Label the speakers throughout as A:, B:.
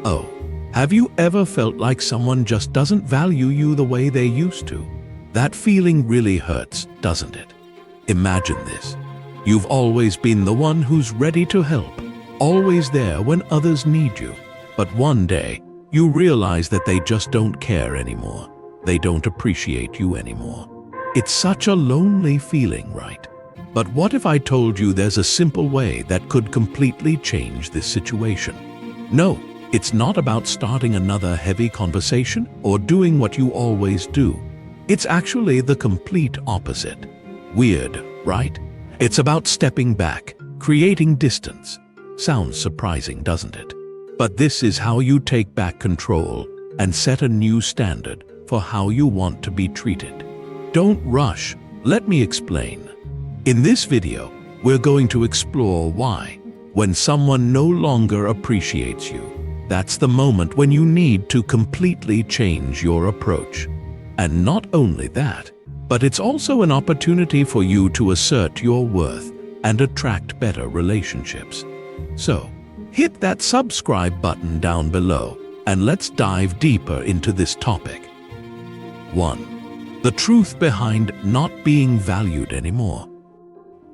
A: Oh, have you ever felt like someone just doesn't value you the way they used to? That feeling really hurts, doesn't it? Imagine this. You've always been the one who's ready to help, always there when others need you. But one day, you realize that they just don't care anymore. They don't appreciate you anymore. It's such a lonely feeling, right? But what if I told you there's a simple way that could completely change this situation? No, it's not about starting another heavy conversation or doing what you always do. It's actually the complete opposite. Weird, right? It's about stepping back, creating distance. Sounds surprising, doesn't it? But this is how you take back control and set a new standard for how you want to be treated. Don't rush. Let me explain. In this video, we're going to explore why, when someone no longer appreciates you, that's the moment when you need to completely change your approach. And not only that, but it's also an opportunity for you to assert your worth and attract better relationships. So, hit that subscribe button down below and let's dive deeper into this topic. 1. The truth behind not being valued anymore.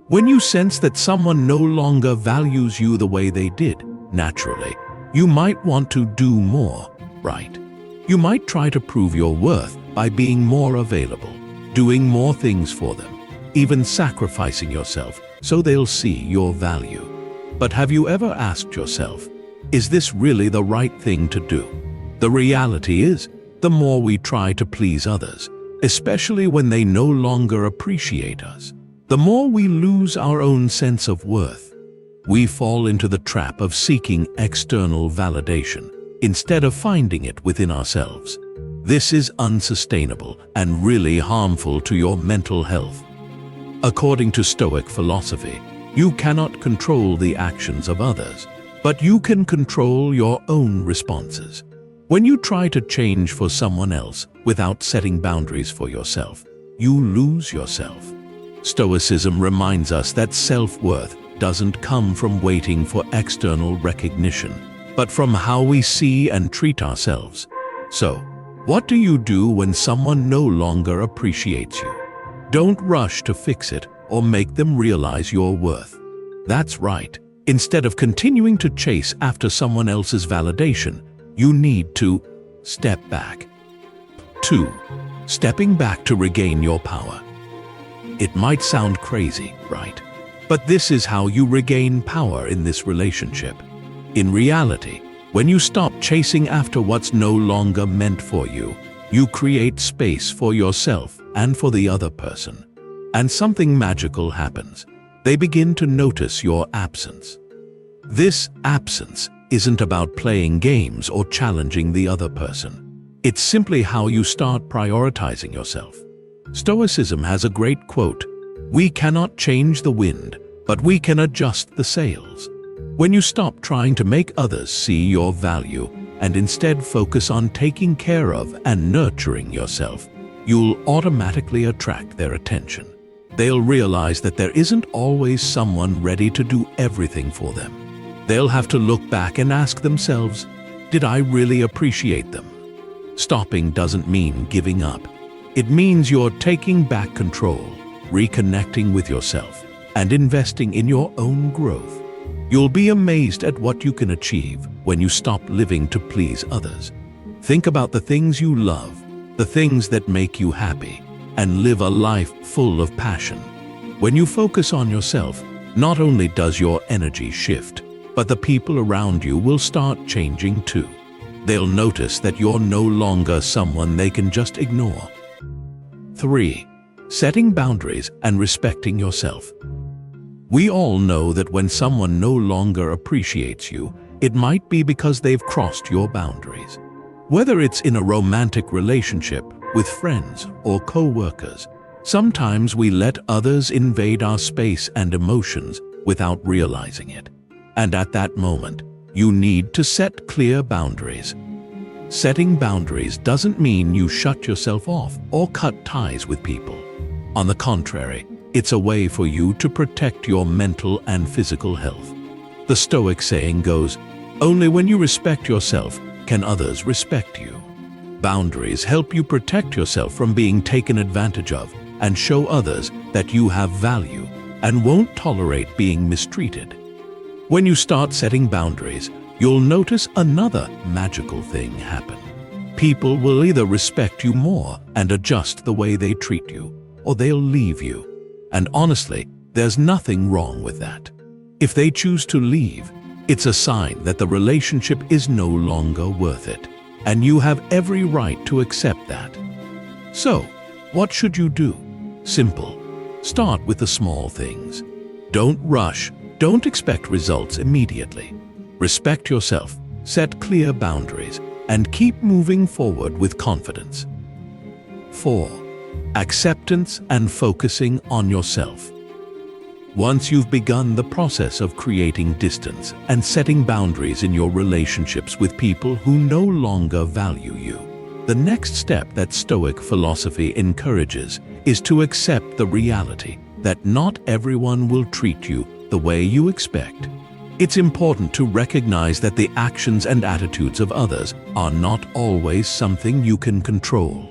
A: When you sense that someone no longer values you the way they did, naturally, you might want to do more, right? You might try to prove your worth by being more available, doing more things for them, even sacrificing yourself so they'll see your value. But have you ever asked yourself, is this really the right thing to do? The reality is, the more we try to please others, especially when they no longer appreciate us, the more we lose our own sense of worth. We fall into the trap of seeking external validation instead of finding it within ourselves. This is unsustainable and really harmful to your mental health. According to Stoic philosophy, you cannot control the actions of others, but you can control your own responses. When you try to change for someone else without setting boundaries for yourself, you lose yourself. Stoicism reminds us that self-worth doesn't come from waiting for external recognition, but from how we see and treat ourselves. So, what do you do when someone no longer appreciates you? Don't rush to fix it or make them realize your worth. That's right. Instead of continuing to chase after someone else's validation, you need to step back. 2. Stepping back to regain your power. It might sound crazy, right? But this is how you regain power in this relationship. In reality, when you stop chasing after what's no longer meant for you, you create space for yourself and for the other person. And something magical happens. They begin to notice your absence. This absence isn't about playing games or challenging the other person. It's simply how you start prioritizing yourself. Stoicism has a great quote, "We cannot change the wind, but we can adjust the sails." When you stop trying to make others see your value and instead focus on taking care of and nurturing yourself, you'll automatically attract their attention. They'll realize that there isn't always someone ready to do everything for them. They'll have to look back and ask themselves, did I really appreciate them? Stopping doesn't mean giving up. It means you're taking back control, reconnecting with yourself, and investing in your own growth. You'll be amazed at what you can achieve when you stop living to please others. Think about the things you love, the things that make you happy, and live a life full of passion. When you focus on yourself, not only does your energy shift, but the people around you will start changing too. They'll notice that you're no longer someone they can just ignore. 3. Setting boundaries and respecting yourself. We all know that when someone no longer appreciates you, it might be because they've crossed your boundaries. Whether it's in a romantic relationship, with friends or co-workers, sometimes we let others invade our space and emotions without realizing it. And at that moment, you need to set clear boundaries. Setting boundaries doesn't mean you shut yourself off or cut ties with people. On the contrary, it's a way for you to protect your mental and physical health. The Stoic saying goes, Only when you respect yourself can others respect you. Boundaries help you protect yourself from being taken advantage of and show others that you have value and won't tolerate being mistreated. When you start setting boundaries, you'll notice another magical thing happen. People will either respect you more and adjust the way they treat you, or they'll leave you. And honestly, there's nothing wrong with that. If they choose to leave, it's a sign that the relationship is no longer worth it, and you have every right to accept that. So, what should you do? Simple. Start with the small things. Don't rush. Don't expect results immediately. Respect yourself, set clear boundaries, and keep moving forward with confidence. 4. Acceptance and focusing on yourself. Once you've begun the process of creating distance and setting boundaries in your relationships with people who no longer value you, the next step that Stoic philosophy encourages is to accept the reality that not everyone will treat you the way you expect. It's important to recognize that the actions and attitudes of others are not always something you can control.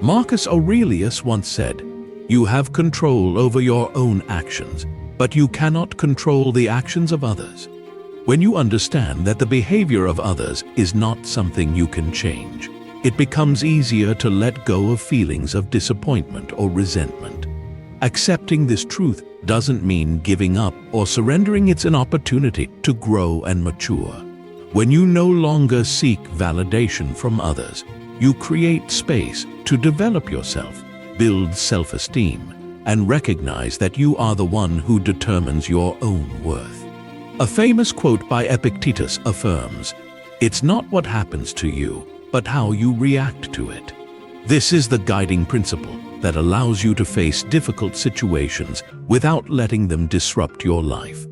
A: Marcus Aurelius once said, "You have control over your own actions, but you cannot control the actions of others." When you understand that the behavior of others is not something you can change, it becomes easier to let go of feelings of disappointment or resentment. Accepting this truth doesn't mean giving up or surrendering. It's an opportunity to grow and mature. When you no longer seek validation from others, you create space to develop yourself, build self-esteem, and recognize that you are the one who determines your own worth. A famous quote by Epictetus affirms, "It's not what happens to you, but how you react to it." This is the guiding principle that allows you to face difficult situations without letting them disrupt your life.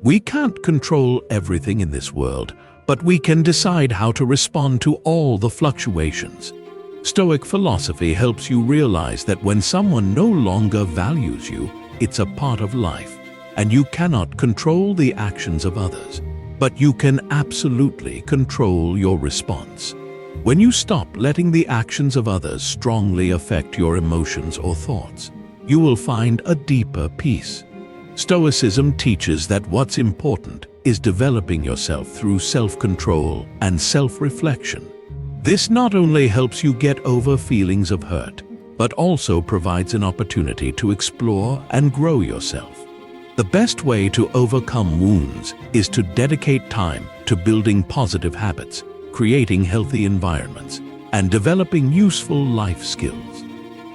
A: We can't control everything in this world, but we can decide how to respond to all the fluctuations. Stoic philosophy helps you realize that when someone no longer values you, it's a part of life, and you cannot control the actions of others, but you can absolutely control your response. When you stop letting the actions of others strongly affect your emotions or thoughts, you will find a deeper peace. Stoicism teaches that what's important is developing yourself through self-control and self-reflection. This not only helps you get over feelings of hurt, but also provides an opportunity to explore and grow yourself. The best way to overcome wounds is to dedicate time to building positive habits, creating healthy environments, and developing useful life skills.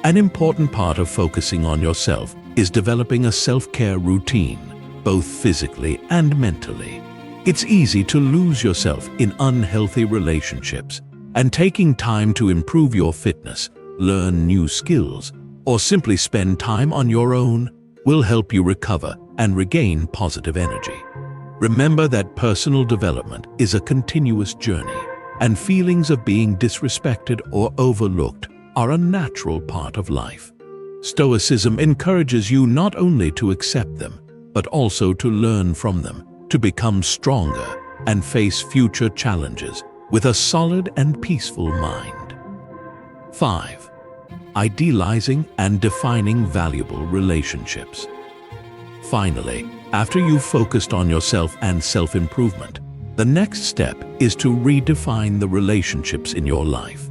A: An important part of focusing on yourself is developing a self-care routine, both physically and mentally. It's easy to lose yourself in unhealthy relationships, and taking time to improve your fitness, learn new skills, or simply spend time on your own will help you recover and regain positive energy. Remember that personal development is a continuous journey, and feelings of being disrespected or overlooked are a natural part of life. Stoicism encourages you not only to accept them, but also to learn from them, to become stronger and face future challenges with a solid and peaceful mind. 5. Idealizing and defining valuable relationships. Finally, after you've focused on yourself and self-improvement, the next step is to redefine the relationships in your life.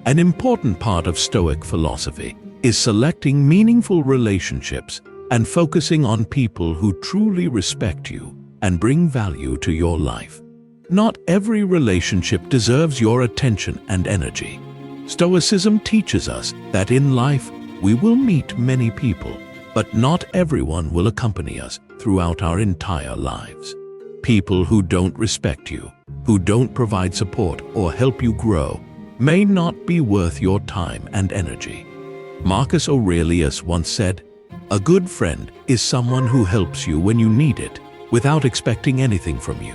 A: An important part of Stoic philosophy is selecting meaningful relationships and focusing on people who truly respect you and bring value to your life. Not every relationship deserves your attention and energy. Stoicism teaches us that in life we will meet many people, but not everyone will accompany us throughout our entire lives. People who don't respect you, who don't provide support or help you grow, may not be worth your time and energy. Marcus Aurelius once said, "A good friend is someone who helps you when you need it, without expecting anything from you."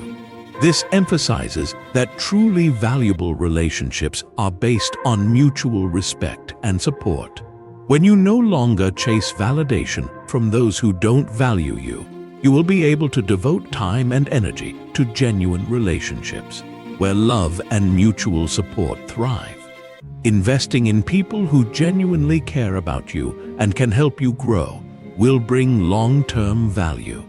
A: This emphasizes that truly valuable relationships are based on mutual respect and support. When you no longer chase validation from those who don't value you, You will be able to devote time and energy to genuine relationships, where love and mutual support thrive. Investing in people who genuinely care about you and can help you grow will bring long-term value.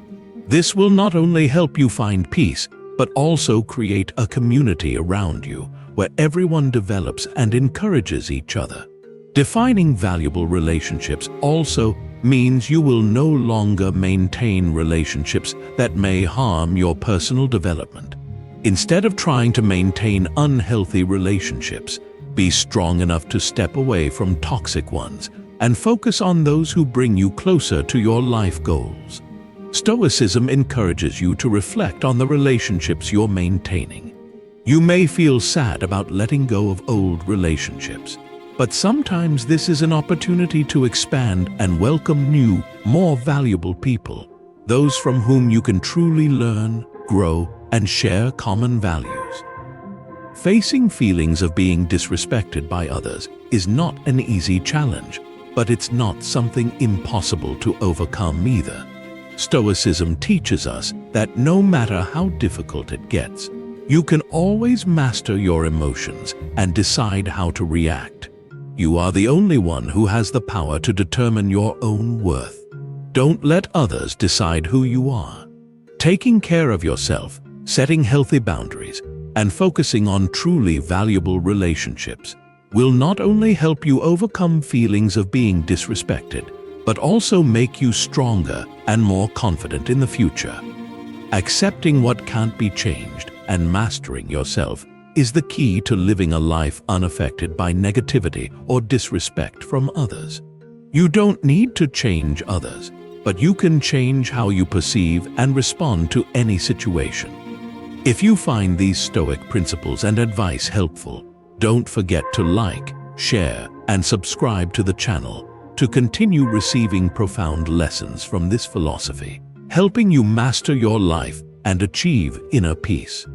A: This will not only help you find peace, but also create a community around you where everyone develops and encourages each other. Defining valuable relationships also means you will no longer maintain relationships that may harm your personal development. Instead of trying to maintain unhealthy relationships, be strong enough to step away from toxic ones and focus on those who bring you closer to your life goals. Stoicism encourages you to reflect on the relationships you're maintaining. You may feel sad about letting go of old relationships, but sometimes this is an opportunity to expand and welcome new, more valuable people, those from whom you can truly learn, grow, and share common values. Facing feelings of being disrespected by others is not an easy challenge, but it's not something impossible to overcome either. Stoicism teaches us that no matter how difficult it gets, you can always master your emotions and decide how to react. You are the only one who has the power to determine your own worth. Don't let others decide who you are. Taking care of yourself, setting healthy boundaries, and focusing on truly valuable relationships will not only help you overcome feelings of being disrespected, but also make you stronger and more confident in the future. Accepting what can't be changed and mastering yourself is the key to living a life unaffected by negativity or disrespect from others. You don't need to change others, but you can change how you perceive and respond to any situation. If you find these Stoic principles and advice helpful, don't forget to like, share, and subscribe to the channel to continue receiving profound lessons from this philosophy, helping you master your life and achieve inner peace.